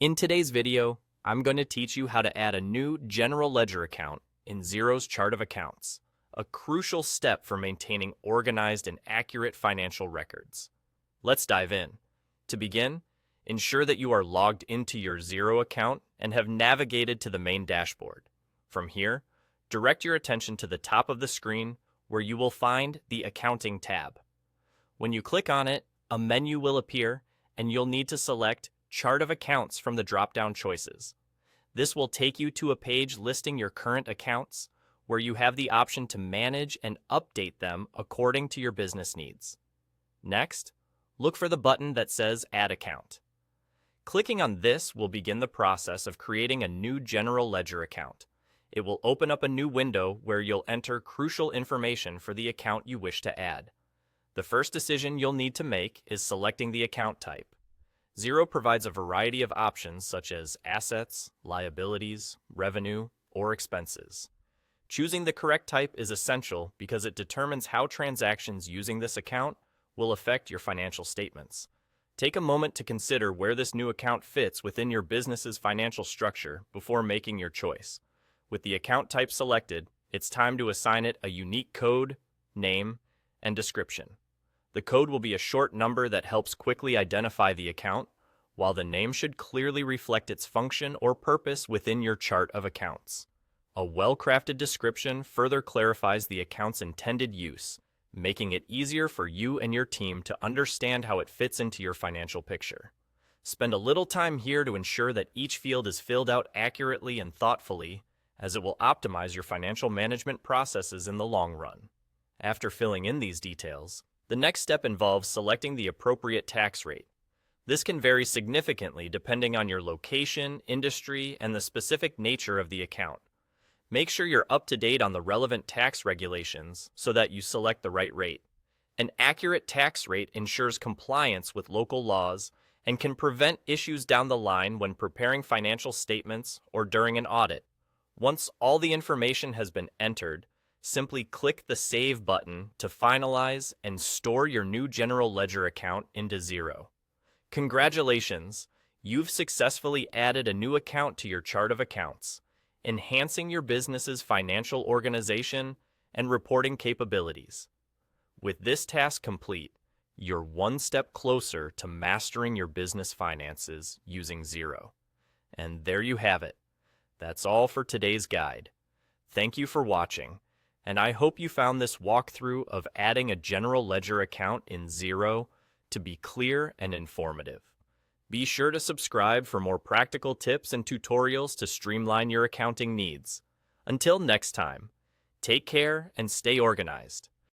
In today's video, I'm going to teach you how to add a new general ledger account in Xero's chart of accounts, a crucial step for maintaining organized and accurate financial records. Let's dive in. To begin, ensure that you are logged into your Xero account and have navigated to the main dashboard. From here, direct your attention to the top of the screen where you will find the Accounting tab. When you click on it, a menu will appear and you'll need to select Chart of Accounts from the drop-down choices. This will take you to a page listing your current accounts, where you have the option to manage and update them according to your business needs. Next, look for the button that says Add Account. Clicking on this will begin the process of creating a new general ledger account. It will open up a new window where you'll enter crucial information for the account you wish to add. The first decision you'll need to make is selecting the account type. Xero provides a variety of options such as assets, liabilities, revenue, or expenses. Choosing the correct type is essential because it determines how transactions using this account will affect your financial statements. Take a moment to consider where this new account fits within your business's financial structure before making your choice. With the account type selected, it's time to assign it a unique code, name, and description. The code will be a short number that helps quickly identify the account, while the name should clearly reflect its function or purpose within your chart of accounts. A well-crafted description further clarifies the account's intended use, making it easier for you and your team to understand how it fits into your financial picture. Spend a little time here to ensure that each field is filled out accurately and thoughtfully, as it will optimize your financial management processes in the long run. After filling in these details, the next step involves selecting the appropriate tax rate. This can vary significantly depending on your location, industry, and the specific nature of the account. Make sure you're up to date on the relevant tax regulations so that you select the right rate. An accurate tax rate ensures compliance with local laws and can prevent issues down the line when preparing financial statements or during an audit. Once all the information has been entered, simply click the Save button to finalize and store your new general ledger account into Xero. Congratulations! You've successfully added a new account to your chart of accounts, enhancing your business's financial organization and reporting capabilities. With this task complete, you're one step closer to mastering your business finances using Xero. And there you have it. That's all for today's guide. Thank you for watching, and I hope you found this walkthrough of adding a general ledger account in Xero to be clear and informative. Be sure to subscribe for more practical tips and tutorials to streamline your accounting needs. Until next time, take care and stay organized.